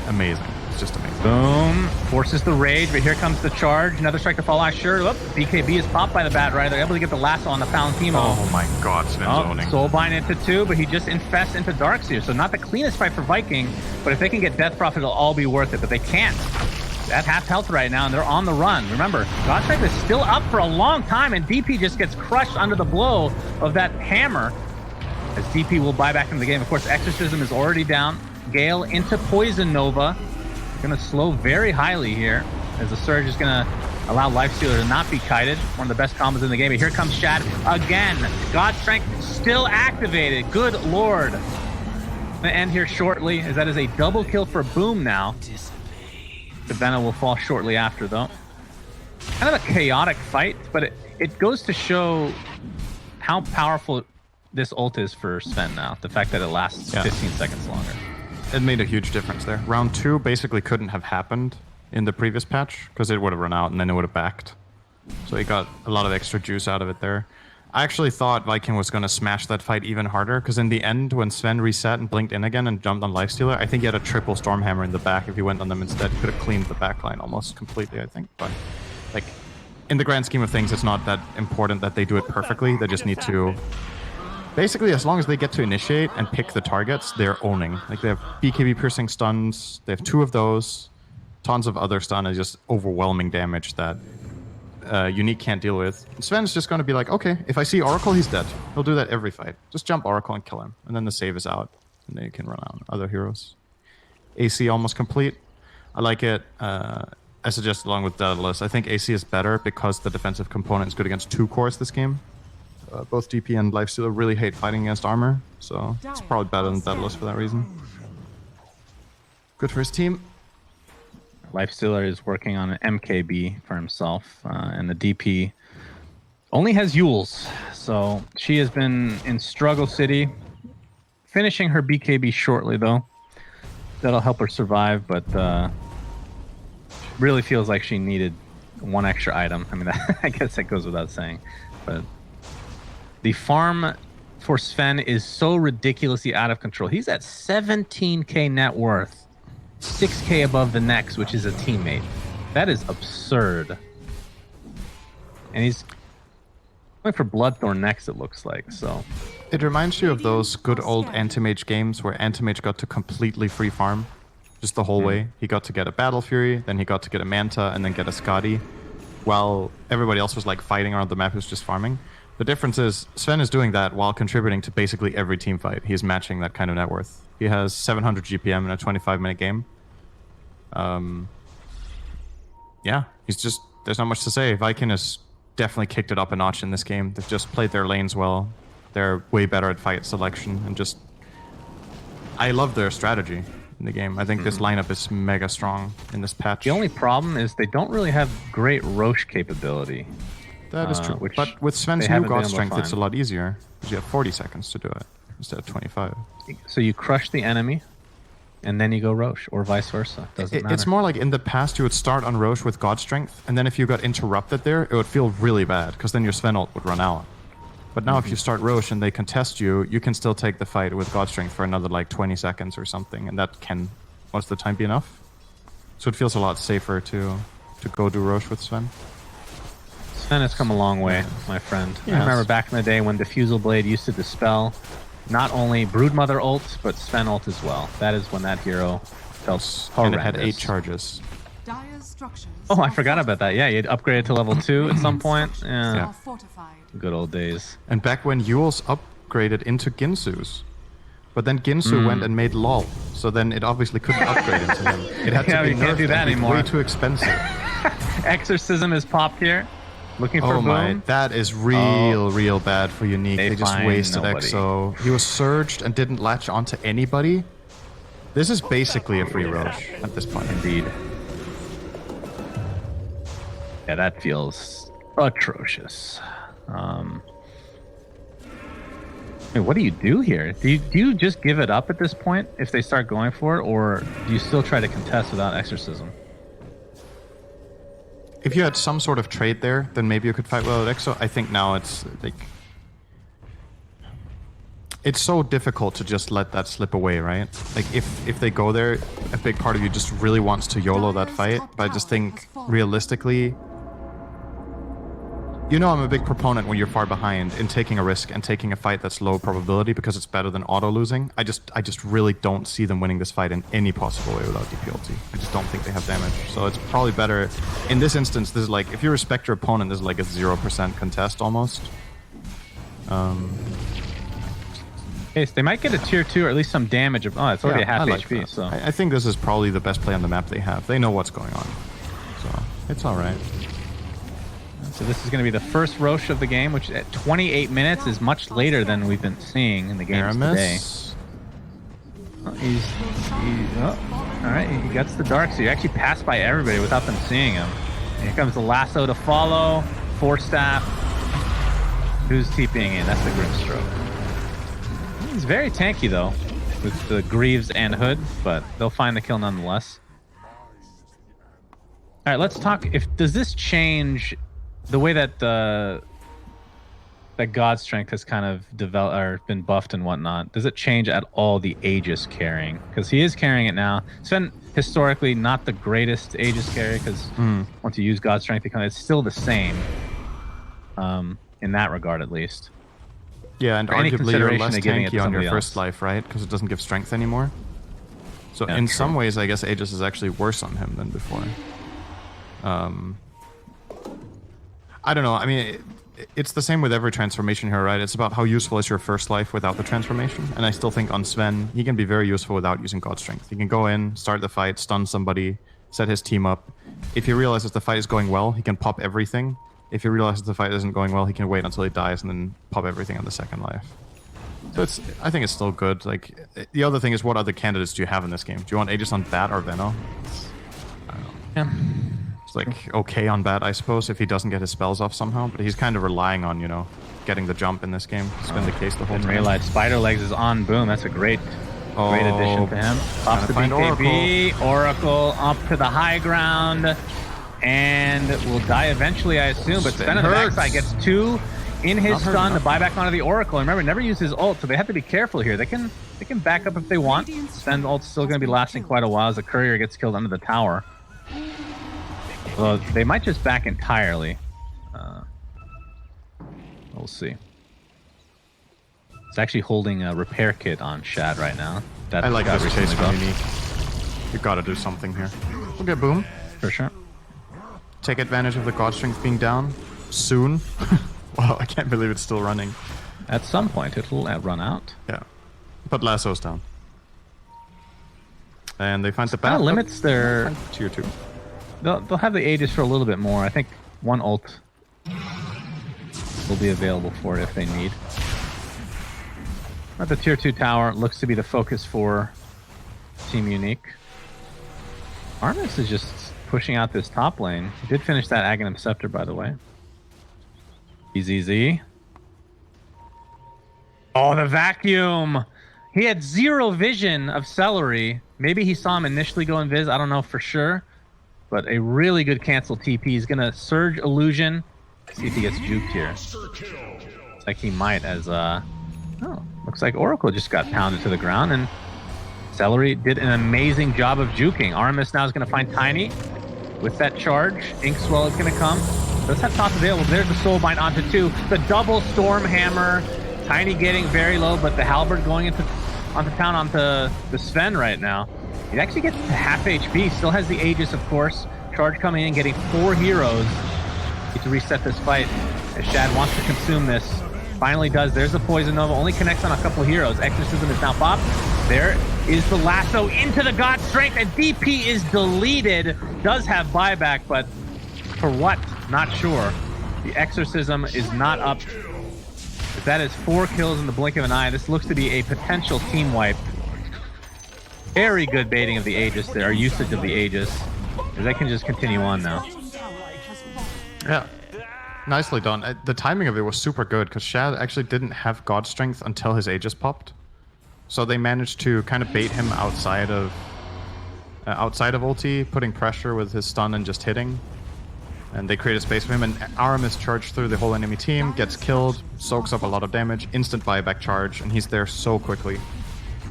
Amazing. It's just amazing. Boom. Forces the rage, but here comes the charge. Another strike to fall on. Sure. Look, BKB is popped by the Bat Rider. They're able to get the lasso on the Palantimo. Oh my god, Sven's owning. Soulbind into 2, but he just infests into Darkseer. So not the cleanest fight for Viking, but if they can get Death Prophet, it'll all be worth it. But they can't. At half health right now, and they're on the run. Remember, Godstrike is still up for a long time, and DP just gets crushed under the blow of that hammer. As DP will buy back into the game. Of course, Exorcism is already down. Gale into Poison Nova. Going to slow very highly here, as the Surge is going to allow Lifestealer to not be kited. One of the best combos in the game. But here comes Shad again. God Strength still activated. Good lord. I'm going to end here shortly, as that is a double kill for Boom now. Savannah will fall shortly after, though. Kind of a chaotic fight, but it goes to show how powerful this ult is for Sven now. The fact that it lasts 15 seconds longer. It made a huge difference there. Round 2 basically couldn't have happened in the previous patch, because it would have run out and then it would have backed. So he got a lot of extra juice out of it there. I actually thought Viking was going to smash that fight even harder, because in the end, when Sven reset and blinked in again and jumped on Lifestealer, I think he had a triple Stormhammer in the back. If he went on them instead, he could have cleaned the backline almost completely, I think. But, like, in the grand scheme of things, it's not that important that they do it perfectly. They just need to... Basically, as long as they get to initiate and pick the targets, they're owning. Like, they have BKB piercing stuns, they have 2 of those, tons of other stun, and just overwhelming damage that Unique can't deal with. Sven's just going to be like, okay, if I see Oracle, he's dead. He'll do that every fight. Just jump Oracle and kill him. And then the save is out, and then you can run out other heroes. AC almost complete. I like it. I suggest along with Daedalus. I think AC is better because the defensive component is good against 2 cores this game. Both DP and Lifestealer really hate fighting against armor, so it's probably better than Daedalus for that reason. Good for his team. Lifestealer is working on an MKB for himself, and the DP only has Yules. So she has been in Struggle City, finishing her BKB shortly, though. That'll help her survive, but really feels like she needed 1 extra item. I mean, I guess that goes without saying, but the farm for Sven is so ridiculously out of control. He's at 17k net worth, 6k above the next, which is a teammate. That is absurd. And he's going for Bloodthorn next, it looks like. So it reminds you of those good old Anti-Mage games where Anti-Mage got to completely free farm just the whole way. He got to get a Battle Fury, then he got to get a Manta, and then get a Skadi, while everybody else was like fighting around the map who's just farming. The difference is Sven is doing that while contributing to basically every team fight. He's matching that kind of net worth. He has 700 GPM in a 25-minute game. Yeah, he's just... There's not much to say. Viking has definitely kicked it up a notch in this game. They've just played their lanes well. They're way better at fight selection and just... I love their strategy in the game. I think this lineup is mega strong in this patch. the only problem is they don't really have great Roche capability. That is true. Which But with Sven's they new haven't been God able to Strength, it's a find. lot easier. Because you have 40 seconds to do it instead of 25. So you crush the enemy, and then you go Roche, or vice versa. Doesn't matter. It's more like in the past you would start on Roche with God Strength, and then if you got interrupted there, it would feel really bad, because then your Sven ult would run out. But now if you start Roche and they contest you, you can still take the fight with God Strength for another like 20 seconds or something, and that can most of the time be enough. So it feels a lot safer to go do Roche with Sven. Sven has come a long way, my friend. Yes. I remember back in the day when Diffusal Blade used to dispel not only Broodmother ult, but Sven ult as well. That is when that hero felt And horrendous. it had 8 charges. Oh, I forgot about that. Yeah, you'd upgraded to level 2 at some point. Yeah. Good old days. And back when Yules upgraded into Ginsu's. But then Ginsu went and made LOL, so then it obviously couldn't upgrade into him. It had Yeah, to be you can't do nerfed that and be anymore. way too expensive. Exorcism is popped here. Looking for Oh my, Boom. that is real bad for Unique. They They just find wasted nobody. EXO. He was surged and didn't latch onto anybody. This is basically a free Roche at this point. Indeed. Yeah, that feels atrocious. Wait, what do you do here? Do you just give it up at this point if they start going for it, or do you still try to contest without exorcism? If you had some sort of trade there, then maybe you could fight without Exo. I think now it's like... It's so difficult to just let that slip away, right? Like, if they go there, a big part of you just really wants to YOLO that fight. But I just think, realistically... You know I'm a big proponent when you're far behind in taking a risk and taking a fight that's low probability because it's better than auto-losing. I just really don't see them winning this fight in any possible way without DPLT. I just don't think they have damage. So it's probably better... In this instance, this is like... If you respect your opponent, this is like a 0% contest almost. Okay, so they might get a tier 2 or at least some damage. Oh, it's already a half I like HP, that. so... I think this is probably the best play on the map they have. They know what's going on. So, it's alright. So this is going to be the first Roche of the game, which at 28 minutes is much later than we've been seeing in the games Aramis. today. All right, he gets the dark, so you actually pass by everybody without them seeing him. And here comes the lasso to follow, Force Staff. Who's TPing in? That's the Grimstroke. He's very tanky though, with the Greaves and Hood, but they'll find the kill nonetheless. All right, let's talk. Does this change the way that that God Strength has kind of developed or been buffed and whatnot? Does it change at all the Aegis carrying? Because he is carrying it now. Sven historically not the greatest Aegis carry because once you use God Strength, it's still the same. In that regard, at least. Yeah, and For any arguably you're consideration less to giving it to tanky on your somebody first else. life, right? Because it doesn't give strength anymore. So Yeah, in true. some ways, I guess Aegis is actually worse on him than before. I don't know. I mean, it's the same with every transformation here, right? It's about how useful is your first life without the transformation. And I still think on Sven, he can be very useful without using God Strength. He can go in, start the fight, stun somebody, set his team up. If he realizes the fight is going well, he can pop everything. If he realizes the fight isn't going well, he can wait until he dies and then pop everything on the second life. So I think it's still good. Like, the other thing is, what other candidates do you have in this game? Do you want Aegis on Bat or Veno? I don't know. Yeah. It's like okay on Bat, I suppose, if he doesn't get his spells off somehow. But he's kind of relying on, getting the jump in this game. It's been the case the whole Didn't time. realize Spider Legs is on. Boom. That's a great addition to him. Pops the find BKB. Oracle up to the high ground. And will die eventually, I assume. But Sven on the backside gets 2 in his stun to buy back onto the Oracle. And remember, never use his ult, so they have to be careful here. They can back up if they want. Sven's ult's still going to be lasting quite a while as the courier gets killed under the tower. Well, they might just back entirely. We'll see. It's actually holding a repair kit on Shad right now. That I like got this recently case from buffed. Unique. You gotta do something here. Okay, boom. For sure. Take advantage of the God Strength being down soon. Wow, I can't believe it's still running. At some point, it'll run out. Yeah. But Lasso's down. And they find the Kind bat. of limits their... Tier 2. They'll have the Aegis for a little bit more. I think one ult will be available for it if they need. But the tier 2 tower looks to be the focus for Team Unique. Armis is just pushing out this top lane. He did finish that Aghanim Scepter, by the way. EZZ. Oh, the vacuum! He had 0 vision of Celery. Maybe he saw him initially go invis. I don't know for sure. But a really good cancel TP. He's going to Surge Illusion. See if he gets juked here. Looks like he might as... Oh, looks like Oracle just got pounded to the ground. And Celery did an amazing job of juking. Artemis now is going to find Tiny with that charge. Inkswell is going to come. Does have top available. There's the Soulbind onto 2. The double Storm Hammer. Tiny getting very low, but the Halberd going onto town onto the Sven right now. He actually gets to half HP. Still has the Aegis, of course. Charge coming in, getting 4 heroes. Get to reset this fight as Shad wants to consume this. Finally does. There's the Poison Nova. Only connects on a couple heroes. Exorcism is now popped. There is the lasso into the God Strength, and DP is deleted. Does have buyback, but for what? Not sure. The Exorcism is not up. But that is 4 kills in the blink of an eye. This looks to be a potential team wipe. Very good baiting of the Aegis there, or usage of the Aegis. Because they can just continue on now. Yeah. Nicely done. The timing of it was super good because Shad actually didn't have God Strength until his Aegis popped. So they managed to kind of bait him outside of ulti, putting pressure with his stun and just hitting. And they created space for him, and Aramis charged through the whole enemy team, gets killed, soaks up a lot of damage, instant buyback charge, and he's there so quickly.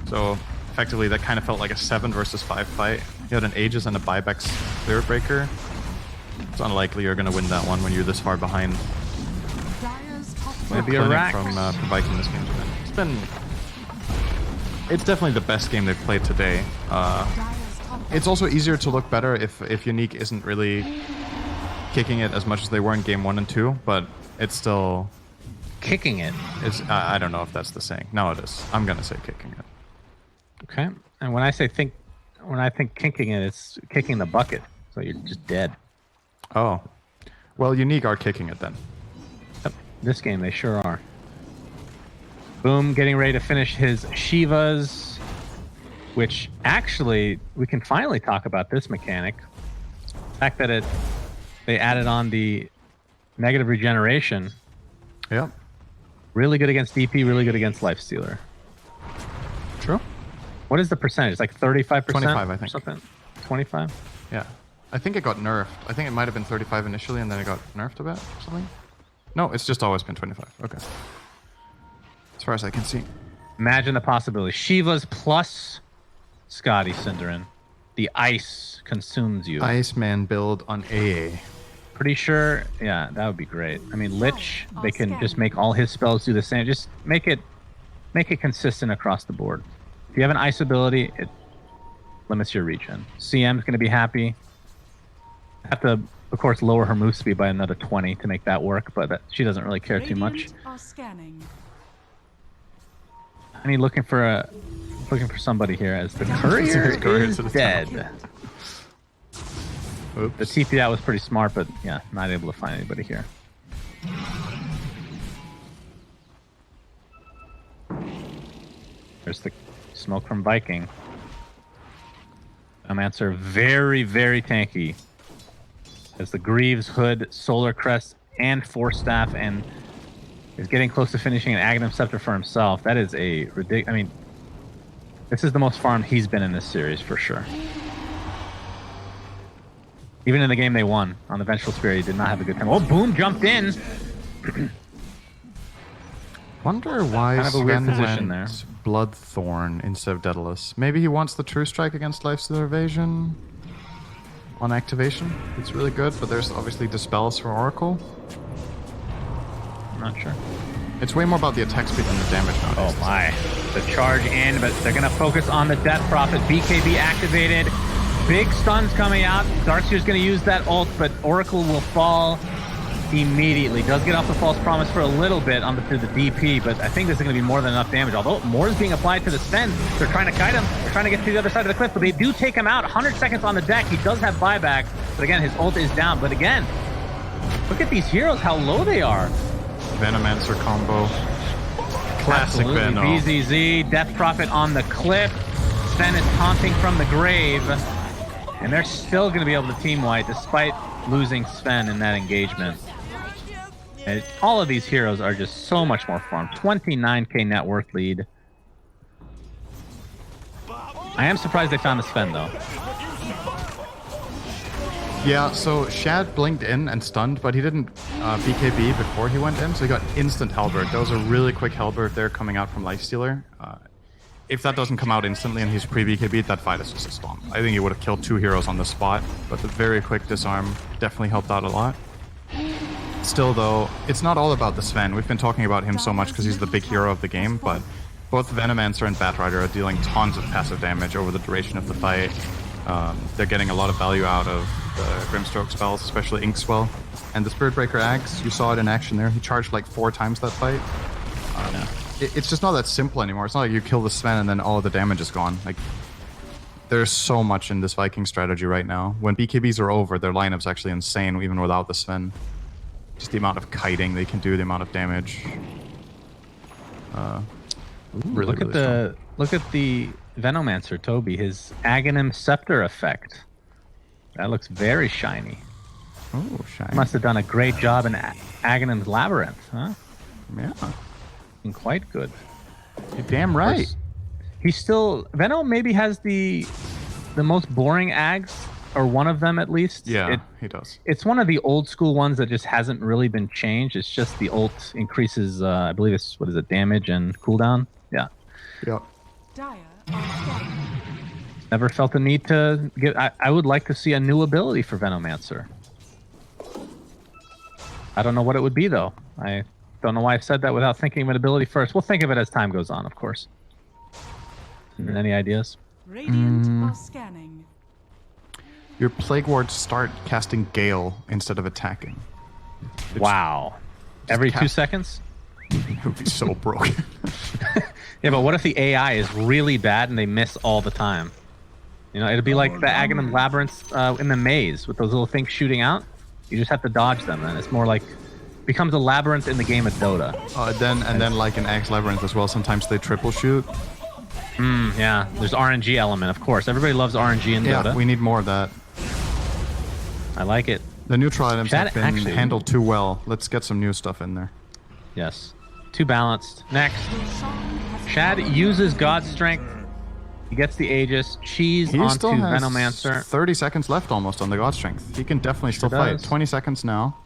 So effectively that kind of felt like a 7 versus 5 fight. You had an Aegis and a buyback Spirit Breaker. It's unlikely you're going to win that one when you're this far behind. Maybe a rack from Viking this game. It's definitely the best game they've played today. It's also easier to look better if Unique isn't really kicking it as much as they were in game 1 and 2, but it's still kicking it. I don't know if that's the saying. No, it is. I'm gonna say kicking it. Okay. And when I think kicking it, it's kicking the bucket. So you're just dead. Oh, well, Unique are kicking it then. Yep. This game they sure are. Boom, getting ready to finish his Shivas, which actually we can finally talk about this mechanic. The fact that they added on the negative regeneration. Yep. Really good against DP, really good against Lifestealer. True. What is the percentage? Like 35%? 25, I think. Something? 25? Yeah. I think it got nerfed. I think it might have been 35 initially, and then it got nerfed a bit or something. No, it's just always been 25. Okay. As far as I can see. Imagine the possibility. Shivas plus Scotty Cinderin. The ice consumes you. Iceman build on AA. Pretty sure, yeah, that would be great. I mean, Lich, they can just make all his spells do the same. Just make it consistent across the board. If you have an ice ability, it limits your regen. CM's going to be happy. Have to, of course, lower her move speed by another 20 to make that work, but she doesn't really care too much. I mean, looking for somebody here as the courier is dead. Oops. The TP out was pretty smart, but yeah, not able to find anybody here. There's the smoke from Viking. Answer very, very tanky. As the Greaves, Hood, Solar Crest, and Force Staff, and is getting close to finishing an Aghanim Scepter for himself. That is a ridiculous. I mean, this is the most farmed he's been in this series for sure. Even in the game they won on the Vengeful Spirit, he did not have a good time. Oh, Boom jumped in. Wonder why kind of a weird Sven position went there. Bloodthorn instead of Daedalus. Maybe he wants the True Strike against Lifestealer Evasion on activation. It's really good, but there's obviously Dispels for Oracle. I'm not sure. It's way more about the attack speed than the damage nowadays. Oh my. The charge in, but they're going to focus on the Death Prophet. BKB activated. Big stuns coming out. Darkseer's going to use that ult, but Oracle will fall immediately. Does get off the False Promise for a little bit through the DP, but I think this is going to be more than enough damage. Although more is being applied to the Sven. They're trying to kite him. They're trying to get to the other side of the cliff, but they do take him out. 100 seconds on the deck. He does have buyback, but again, his ult is down. But again, look at these heroes, how low they are. Venomancer combo. Classic Absolutely. Venom. BZZ, Death Prophet on the cliff. Sven is taunting from the grave. And they're still going to be able to team wipe despite losing Sven in that engagement. And all of these heroes are just so much more farmed. 29k net worth lead. I am surprised they found the Sven though. Yeah, so Shad blinked in and stunned, but he didn't BKB before he went in, so he got instant Halberd. That was a really quick Halberd there coming out from Lifestealer. If that doesn't come out instantly and he's pre-BKB, that fight is just a stomp. I think he would have killed 2 heroes on the spot, but the very quick disarm definitely helped out a lot. Still though, it's not all about the Sven. We've been talking about him so much because he's the big hero of the game, but both Venomancer and Batrider are dealing tons of passive damage over the duration of the fight. They're getting a lot of value out of the Grimstroke spells, especially Inkswell. And the Spirit Breaker Axe, you saw it in action there. He charged like 4 times that fight. It's just not that simple anymore. It's not like you kill the Sven and then all of the damage is gone. Like, there's so much in this Viking strategy right now. When BKBs are over, their lineup's actually insane, even without the Sven. Just the amount of kiting they can do, the amount of damage. Really, Look at the Venomancer, Toby. His Aghanim Scepter effect. That looks very shiny. Oh, shiny. Must have done a great job in Aghanim's Labyrinth, huh? Yeah. Been quite good. You're damn right. He's still... Veno maybe has the most boring Ags, or one of them at least. Yeah, he does. It's one of the old school ones that just hasn't really been changed. It's just the ult increases, I believe it's, what is it, damage and cooldown? Yeah. Yep. Never felt the need to get... I would like to see a new ability for Venomancer. I don't know what it would be, though. I don't know why I said that without thinking of an ability first. We'll think of it as time goes on, of course. Any ideas? Radiant are scanning. Your Plague Wards start casting Gale instead of attacking. Wow. Every 2 cast- seconds? It would be so broken. Yeah, but what if the AI is really bad and they miss all the time? You know, it'd be like the Aghanim Labyrinth in the maze with those little things shooting out. You just have to dodge them, and it's more like becomes a labyrinth in the game of Dota. Then like in Axe Labyrinth as well, sometimes they triple shoot. Yeah, there's RNG element, of course. Everybody loves RNG in Dota. Yeah, we need more of that. I like it. The neutral items Chad have been actually- handled too well. Let's get some new stuff in there. Yes. Too balanced. Next. Shad uses God's Strength. He gets the Aegis. Cheese He onto still has Venomancer. 30 seconds left almost on the God Strength. He can definitely still fight. does. 20 seconds now.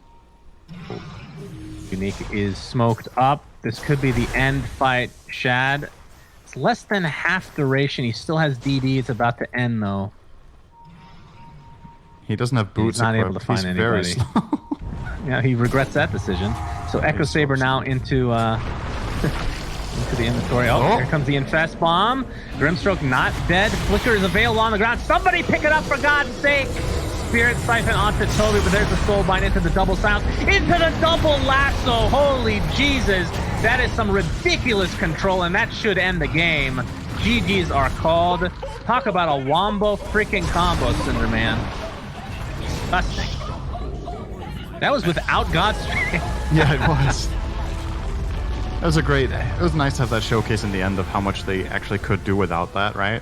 Unique is smoked up. This could be the end fight. Shad. It's less than half duration. He still has DD. It's about to end, though. He doesn't have boots He's not able equipped. to find He's anybody. very slow. Yeah, he regrets that decision. So Echo Saber now into into the inventory. Oh, here comes the Infest Bomb. Grimstroke not dead. Flicker is available on the ground. Somebody pick it up for God's sake! Spirit Siphon onto Toby, but there's the Soulbind into the double silence. Into the double lasso! Holy Jesus! That is some ridiculous control, and that should end the game. GG's are called. Talk about a wombo freaking combo, Cinderman. Disgusting. That was without God's strength. Yeah, it was. It was nice to have that showcase in the end of how much they actually could do without that, right?